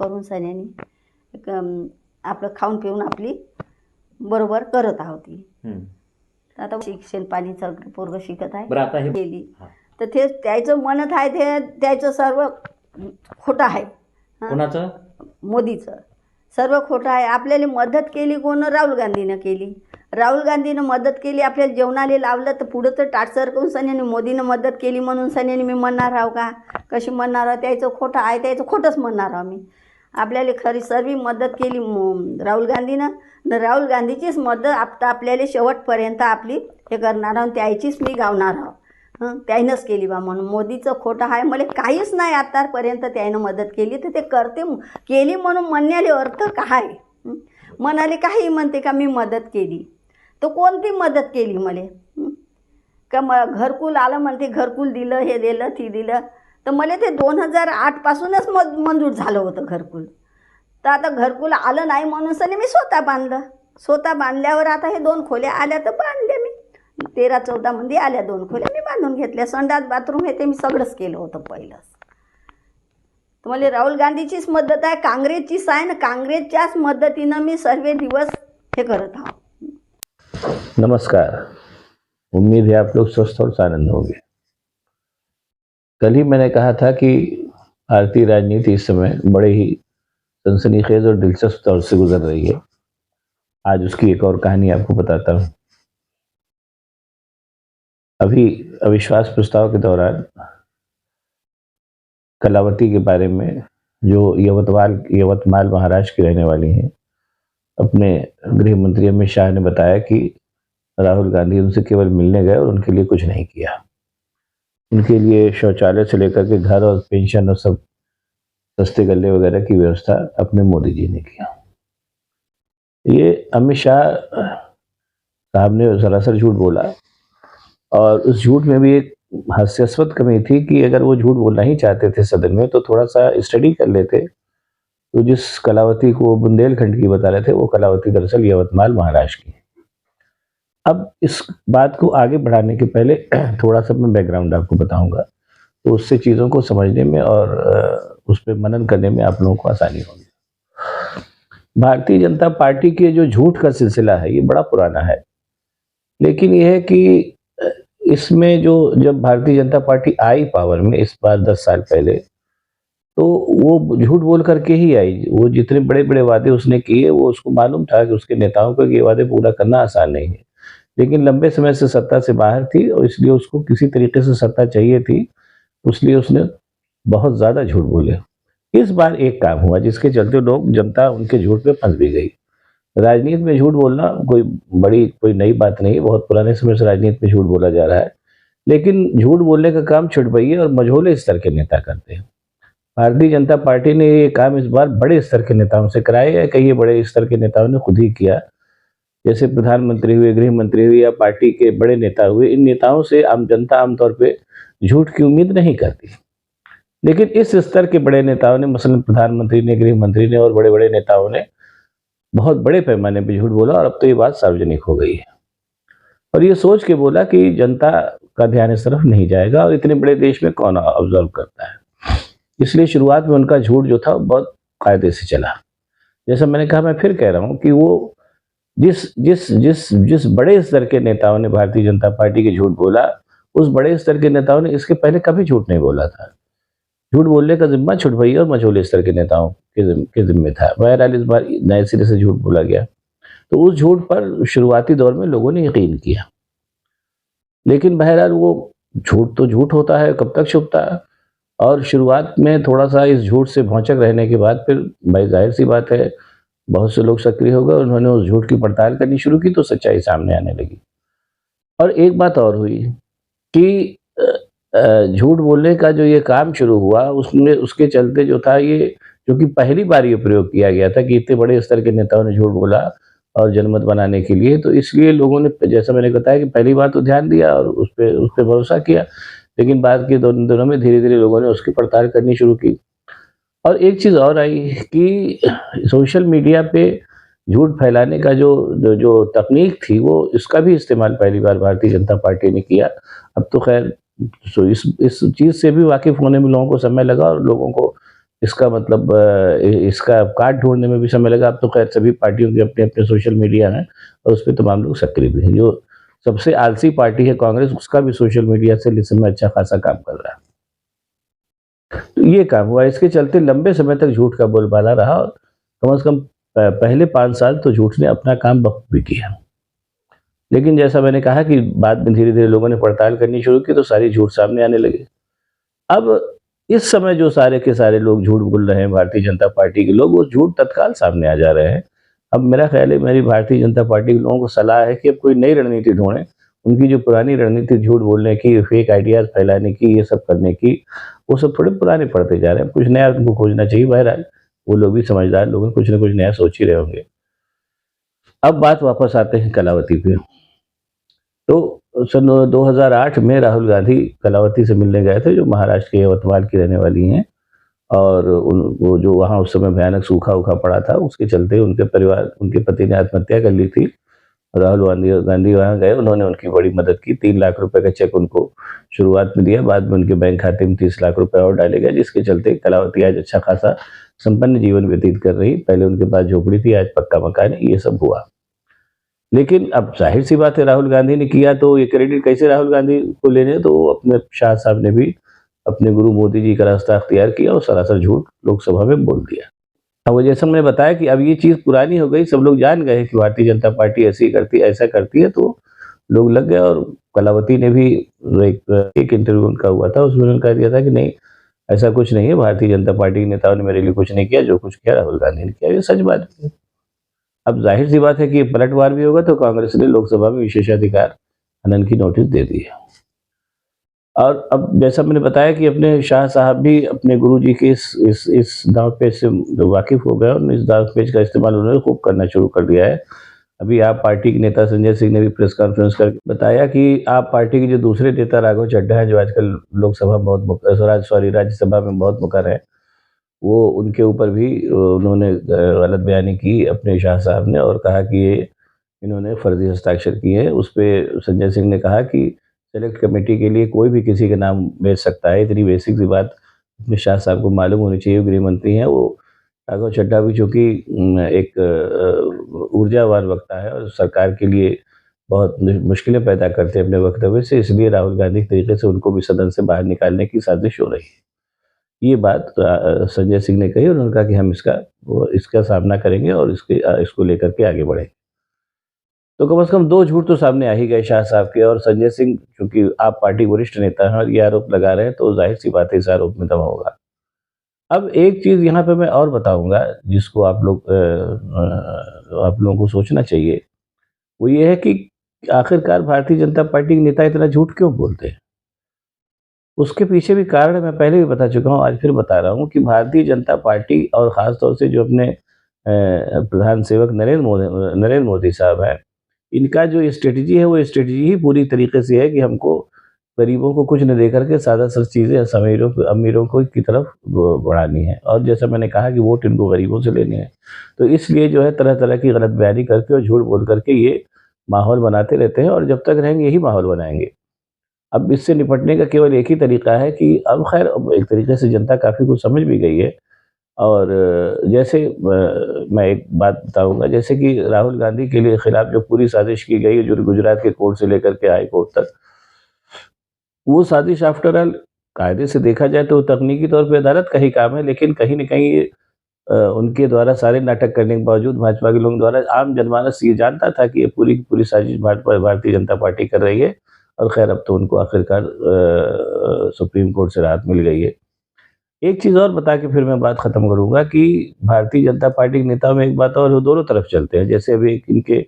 करून सगळ्यांनी आपलं खाऊन पिऊन आपली बरोबर करत आहोत ती. आता शिक्षण पाणीचं पोरगं शिकत आहे बरं आता हे गेली तर ते त्याचं म्हणत आहे ते त्याचं सर्व खोटं आहे. कोणाचं? मोदीचं सर्व खोटं आहे. आपल्याला मदत केली कोण? राहुल गांधीनं केली. राहुल गांधीनं मदत केली, आपल्याला जेवणाला लावलं तर पुढं तर टाटसर करून सन्याने मोदीनं मदत केली म्हणून सन्याने मी म्हणणार आहो का? कशी म्हणणार आहो? त्याचं खोटं आहे, त्याचं खोटंच म्हणणार आहो मी. आपल्याला खरी सर्व मदत केली राहुल गांधीनं. राहुल गांधीचीच मदत आपल्याला शेवटपर्यंत आपली हे करणार आहोत, त्याचीच मी गावणार आहो. त्यानंच केली बा म्हणून. मोदीचं खोटं आहे, मला काहीच नाही आतापर्यंत त्यानं मदत केली तर ते करते केली म्हणून म्हणण्याले अर्थ काय? म्हणाले काही म्हणते का मी मदत केली, तर कोणती मदत केली मला? का घरकुल आलं म्हणते, घरकुल दिलं, हे दिलं, ती दिलं, तर मला ते 2008 पासूनच मंजूर झालं होतं घरकुल. तर आता घरकुल आलं नाही म्हणून सनी मी स्वतः बांधलं. स्वतः बांधल्यावर आता हे 2 खोल्या आल्या तर बांधल्या मी. 13-14 मध्ये आल्या 2 खोल्या मी बांधून घेतल्या. संडास बाथरूम हे ते मी सगळंच केलं होतं पहिलंच. तर मला राहुल गांधीचीच मदत आहे, काँग्रेसचीच आहे ना. काँग्रेसच्याच मदतीनं मी सर्व दिवस हे करत आहोत. नमस्कार, उम्मीद है आप लोग स्वस्थ और आनंद होंगे। कल ही मैंने कहा था कि भारतीय राजनीति इस समय बड़े ही सनसनीखेज और दिलचस्प दौर से गुजर रही है। आज उसकी एक और कहानी आपको बताता हूँ। अभी अविश्वास प्रस्ताव के दौरान कलावती के बारे में, जो यवतमाल महाराष्ट्र की रहने वाली हैं, अपने गृह मंत्री अमित शाह ने बताया कि राहुल गांधी उनसे केवल मिलने गए और उनके लिए कुछ नहीं किया। उनके लिए शौचालय से लेकर के घर और पेंशन और सब सस्ते गल्ले वगैरह की व्यवस्था अपने मोदी जी ने किया। ये अमित शाह साहब ने सरासर झूठ बोला, और उस झूठ में भी एक हास्यास्पद कमी थी कि अगर वो झूठ बोलना ही चाहते थे सदन में तो थोड़ा सा स्टडी कर लेते। तो जिस कलावती को बुंदेलखंड की बता रहे थे, वो कलावती दरअसल यवतमाल महाराष्ट्र की। अब इस बात को आगे बढ़ाने के पहले थोड़ा सा मैं बैकग्राउंड आपको बताऊंगा, तो उससे चीज़ों को समझने में और उस पर मनन करने में आप लोगों को आसानी होगी। भारतीय जनता पार्टी के जो झूठ का सिलसिला है ये बड़ा पुराना है, लेकिन यह है कि इसमें जब भारतीय जनता पार्टी आई पावर में इस बार 10 साल पहले, तो वो झूठ बोल करके ही आई। वो जितने बड़े बड़े वादे उसने किए, वो उसको मालूम था कि उसके नेताओं को ये वादे पूरा करना आसान नहीं है, लेकिन लंबे समय से सत्ता से बाहर थी और इसलिए उसको किसी तरीके से सत्ता चाहिए थी, इसलिए उसने बहुत ज़्यादा झूठ बोले। इस बार एक काम हुआ जिसके चलते जनता उनके झूठ पे फंस भी गई। राजनीति में झूठ बोलना कोई नई बात नहीं, बहुत पुराने समय से राजनीति में झूठ बोला जा रहा है, लेकिन झूठ बोलने का काम छुटभइये और मझोले स्तर के नेता करते हैं। भारतीय जनता पार्टी ने ये काम इस बार बड़े स्तर के नेताओं से कराया है। कई बड़े स्तर के नेताओं ने खुद ही किया, जैसे प्रधानमंत्री हुए, गृह मंत्री हुए, या पार्टी के बड़े नेता हुए। इन नेताओं से आम जनता आमतौर पे झूठ की उम्मीद नहीं करती, लेकिन इस स्तर के बड़े नेताओं ने, मसलन प्रधानमंत्री ने, गृह मंत्री ने और बड़े बड़े नेताओं ने बहुत बड़े पैमाने पर झूठ बोला, और अब तो ये बात सार्वजनिक हो गई है। और ये सोच के बोला कि जनता का ध्यान इस तरफ नहीं जाएगा और इतने बड़े देश में कौन ऑब्जर्व करता है। इसलिए शुरुआत में उनका झूठ जो था बहुत कायदे से चला। जैसा मैंने कहा, मैं फिर कह रहा हूँ कि वो जिस बड़े स्तर के नेताओं ने भारतीय जनता पार्टी के झूठ बोला, उस बड़े स्तर के नेताओं ने इसके पहले कभी झूठ नहीं बोला था। झूठ बोलने का जिम्मा छुटभइये और मझोले स्तर के नेताओं के जिम्मे था। बहरहाल इस बार नए सिरे से झूठ बोला गया, तो उस झूठ पर शुरुआती दौर में लोगों ने यकीन किया, लेकिन बहरहाल वो झूठ तो झूठ होता है, कब तक छुपता है। और शुरुआत में थोड़ा सा इस झूठ से भौचक रहने के बाद फिर भाई जाहिर सी बात है, बहुत से लोग सक्रिय हो गए, उन्होंने उस झूठ की पड़ताल करनी शुरू की, तो सच्चाई सामने आने लगी। और एक बात और हुई कि झूठ बोलने का जो ये काम शुरू हुआ, उसके चलते जो था ये, जो कि पहली बार ये प्रयोग किया गया था कि इतने बड़े स्तर के नेताओं ने झूठ बोला और जनमत बनाने के लिए, तो इसलिए लोगों ने, जैसा मैंने बताया कि पहली बार तो ध्यान दिया और उस पर भरोसा किया, लेकिन बाद के दिनों में धीरे धीरे लोगों ने उसकी पड़ताल करनी शुरू की। और एक चीज़ और आई कि सोशल मीडिया पे झूठ फैलाने का जो तकनीक थी, वो इसका भी इस्तेमाल पहली बार भारतीय जनता पार्टी ने किया। अब तो खैर इस चीज़ से भी वाकिफ़ होने में लोगों को समय लगा और लोगों को इसका मतलब इसका काट ढूंढने में भी समय लगा। अब तो खैर सभी पार्टियों के अपने अपने सोशल मीडिया हैं और उस पर तमाम लोग सक्रिय भी हैं। जो सबसे आलसी पार्टी है कांग्रेस, उसका भी सोशल मीडिया से इस समय अच्छा खासा काम कर रहा है। तो ये काम हुआ, इसके चलते लंबे समय तक झूठ का बोलबाला रहा और कम से कम पहले 5 साल तो झूठ ने अपना काम बखूबी किया। लेकिन जैसा मैंने कहा कि बाद में धीरे-धीरे लोगों ने पड़ताल करनी शुरू की तो सारी झूठ सामने आने लगे। अब इस समय जो सारे के सारे लोग झूठ बोल रहे हैं, भारतीय जनता पार्टी के लोग, वो झूठ तत्काल सामने आ जा रहे हैं। अब मेरा ख्याल है, मेरी भारतीय जनता पार्टी के लोगों को सलाह है कि अब कोई नई रणनीति ढूँढें। उनकी जो पुरानी रणनीति झूठ बोलने की, फेक आइडियाज़ फैलाने की, ये सब करने की, वो सब थोड़े पुराने पड़ते जा रहे हैं। कुछ नया उनको खोजना चाहिए। बहरहाल वो लोग भी समझदार लोग हैं, कुछ न कुछ नया सोच ही रहे होंगे। अब बात वापस आते हैं कलावती पे। तो सन 2008 में राहुल गांधी कलावती से मिलने गए थे, जो महाराष्ट्र के यवतमाल की रहने वाली हैं। और वो जो वहाँ उस समय भयानक सूखा-वूखा पड़ा था, उसके चलते उनके पति ने आत्महत्या कर ली थी। राहुल गांधी वहाँ गए, उन्होंने उनकी बड़ी मदद की। 3 लाख रुपए का चेक उनको शुरुआत में दिया, बाद में उनके बैंक खाते में 30 लाख रुपए और डाले गए, जिसके चलते कलावती आज अच्छा खासा संपन्न जीवन व्यतीत कर रही। पहले उनके पास झोपड़ी थी, आज पक्का मकान है, ये सब हुआ। लेकिन अब ज़ाहिर-सी बात है, राहुल गांधी ने किया तो ये क्रेडिट कैसे राहुल गांधी को लेने, तो अपने शाह साहब ने भी अपने गुरु मोदी जी का रास्ता अख्तियार किया और सरासर झूठ लोकसभा में बोल दिया। अब वो जैसा मैंने बताया कि अब ये चीज़ पुरानी हो गई, सब लोग जान गए कि भारतीय जनता पार्टी ऐसे ही करती है, ऐसा करती है, तो लोग लग गए। और कलावती ने भी एक इंटरव्यू उनका हुआ था, उसमें उन्होंने कह दिया था कि नहीं, ऐसा कुछ नहीं है, भारतीय जनता पार्टी के नेताओं ने मेरे लिए कुछ नहीं किया, जो कुछ किया राहुल गांधी ने किया। ये सच बात है। अब ज़ाहिर-सी बात है कि पलटवार भी होगा, तो कांग्रेस ने लोकसभा में विशेषाधिकार हनन की नोटिस दे दी है। और अब जैसा मैंने बताया कि अपने शाह साहब भी अपने गुरुजी के इस दांव-पेच से वाकिफ़ हो गए और इस दांव-पेच का इस्तेमाल उन्होंने खूब करना शुरू कर दिया है। अभी आप पार्टी के नेता संजय सिंह ने भी प्रेस कॉन्फ्रेंस करके बताया कि आप पार्टी के जो दूसरे नेता राघव चड्ढा हैं, जो आजकल लोकसभा में राज्यसभा में बहुत मुखर हैं, वो उनके ऊपर भी उन्होंने गलत बयानी की अपने शाह साहब ने, और कहा कि ये इन्होंने फर्जी हस्ताक्षर किए हैं। उस पे संजय सिंह ने कहा कि सेलेक्ट कमेटी के लिए कोई भी किसी का नाम भेज सकता है। इतनी बेसिक सी बात अपने शाह साहब को मालूम होनी चाहिए। गृह मंत्री हैं वो। राघव चड्ढा भी चूँकि एक ऊर्जावान वक्ता है और सरकार के लिए बहुत मुश्किलें पैदा करते हैं अपने वक्तव्य से, इसलिए राहुल गांधी के तरीके से उनको भी सदन से बाहर निकालने की साजिश हो रही है। ये बात संजय सिंह ने कही और उन्होंने कहा कि हम इसका सामना करेंगे और इसको लेकर के आगे बढ़ेंगे। तो कम से कम 2 झूठ तो सामने आ ही गए शाह साहब के, और संजय सिंह चूँकि आप पार्टी वरिष्ठ नेता हैं और ये आरोप लगा रहे हैं, तो ज़ाहिर-सी बात है इस आरोप में दम होगा। अब एक चीज़ यहाँ पे मैं और बताऊँगा, जिसको आप लोगों को सोचना चाहिए, वो ये है कि आखिरकार भारतीय जनता पार्टी के नेता इतना झूठ क्यों बोलते हैं? उसके पीछे भी कारण मैं पहले भी बता चुका हूँ, आज फिर बता रहा हूँ कि भारतीय जनता पार्टी और ख़ास तौर से जो अपने प्रधान सेवक नरेंद्र मोदी साहब हैं, इनका जो स्ट्रेटजी है, वो स्ट्रेटजी ही पूरी तरीके से है कि हमको गरीबों को कुछ न दे करके ज़्यादातर चीज़ें अमीरों को की तरफ बढ़ानी है। और जैसा मैंने कहा कि वोट इनको गरीबों से लेने हैं, तो इसलिए जो है तरह-तरह की गलत बयानी करके और झूठ बोल करके ये माहौल बनाते रहते हैं, और जब तक रहेंगे यही माहौल बनाएँगे। अब इससे निपटने का केवल एक ही तरीका है कि अब खैर अब एक तरीके से जनता काफ़ी कुछ समझ भी गई है। और जैसे मैं एक बात बताऊँगा, जैसे कि राहुल गांधी के लिए खिलाफ जो पूरी साजिश की गई, जो गुजरात के कोर्ट से लेकर के हाई कोर्ट तक, वो साजिश आफ्टर ऑल कायदे से देखा जाए तो तकनीकी तौर पे अदालत का ही काम है, लेकिन कहीं न कहीं ये उनके द्वारा सारे नाटक करने के बावजूद भाजपा के लोगों द्वारा आम जनमानस ये जानता था कि ये पूरी की पूरी साजिश भारतीय जनता पार्टी कर रही है। और खैर अब तो उनको आखिरकार सुप्रीम कोर्ट से राहत मिल गई है। एक चीज़ और बता के फिर मैं बात ख़त्म करूँगा कि भारतीय जनता पार्टी के नेताओं में एक बात और, वो दोनों तरफ चलते हैं। जैसे अभी एक इनके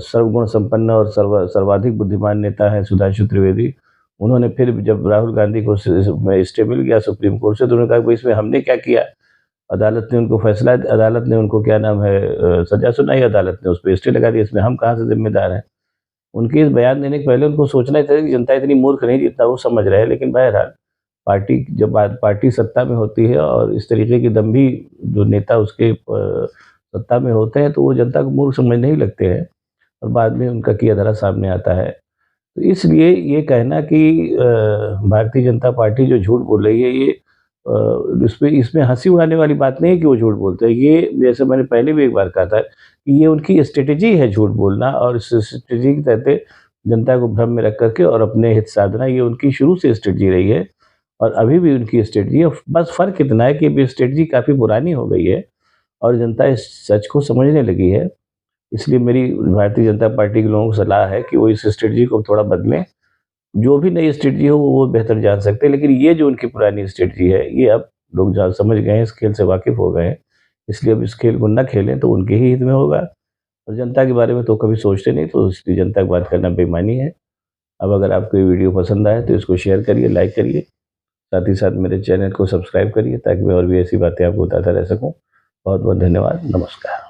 सर्वगुण संपन्न और सर्वाधिक बुद्धिमान नेता हैं सुधांशु त्रिवेदी। उन्होंने फिर जब राहुल गांधी को स्टे मिल गया सुप्रीम कोर्ट से, तो उन्होंने कहा भाई इसमें हमने क्या किया? अदालत ने उनको क्या नाम है सज़ा सुनाई, अदालत ने उस पे स्टे लगा दिया, इसमें हम कहाँ से ज़िम्मेदार हैं? उनके इस बयान देने के पहले उनको सोचना ही था कि जनता इतनी मूर्ख नहीं जितना वो समझ रहे हैं। लेकिन बहरहाल पार्टी सत्ता में होती है और इस तरीके की दंभी जो नेता उसके सत्ता में होते हैं, तो वो जनता को मूर्ख समझने ही लगते हैं और बाद में उनका किया धरा सामने आता है। तो इसलिए ये कहना कि भारतीय जनता पार्टी जो झूठ बोल रही है, ये इसमें हंसी उड़ाने वाली बात नहीं है कि वो झूठ बोलते हैं। ये जैसे मैंने पहले भी एक बार कहा था कि ये उनकी स्ट्रेटेजी है झूठ बोलना, और इस स्ट्रेटेजी के तहत जनता को भ्रम में रख करके और अपने हित साधना, ये उनकी शुरू से स्ट्रेटेजी रही है और अभी भी उनकी स्ट्रेटेजी है। बस फ़र्क इतना है कि ये स्ट्रेटेजी काफ़ी पुरानी हो गई है और जनता इस सच को समझने लगी है। इसलिए मेरी भारतीय जनता पार्टी के लोगों को सलाह है कि वो इस स्ट्रेटेजी को थोड़ा बदलें। जो भी नई स्ट्रेटेजी हो वो बेहतर जान सकते हैं, लेकिन ये जो उनकी पुरानी स्ट्रेटेजी है, ये अब लोग जान समझ गए हैं, इस खेल से वाकिफ़ हो गए हैं। इसलिए अब इस खेल को ना खेलें तो उनके ही हित में होगा, और जनता के बारे में तो कभी सोचते नहीं, तो इसलिए जनता की बात करना बेईमानी है। अब अगर आपको ये वीडियो पसंद आए तो इसको शेयर करिए, लाइक करिए, साथ ही साथ मेरे चैनल को सब्सक्राइब करिए ताकि मैं और भी ऐसी बातें आपको बताता रह सकूँ। बहुत बहुत धन्यवाद। नमस्कार।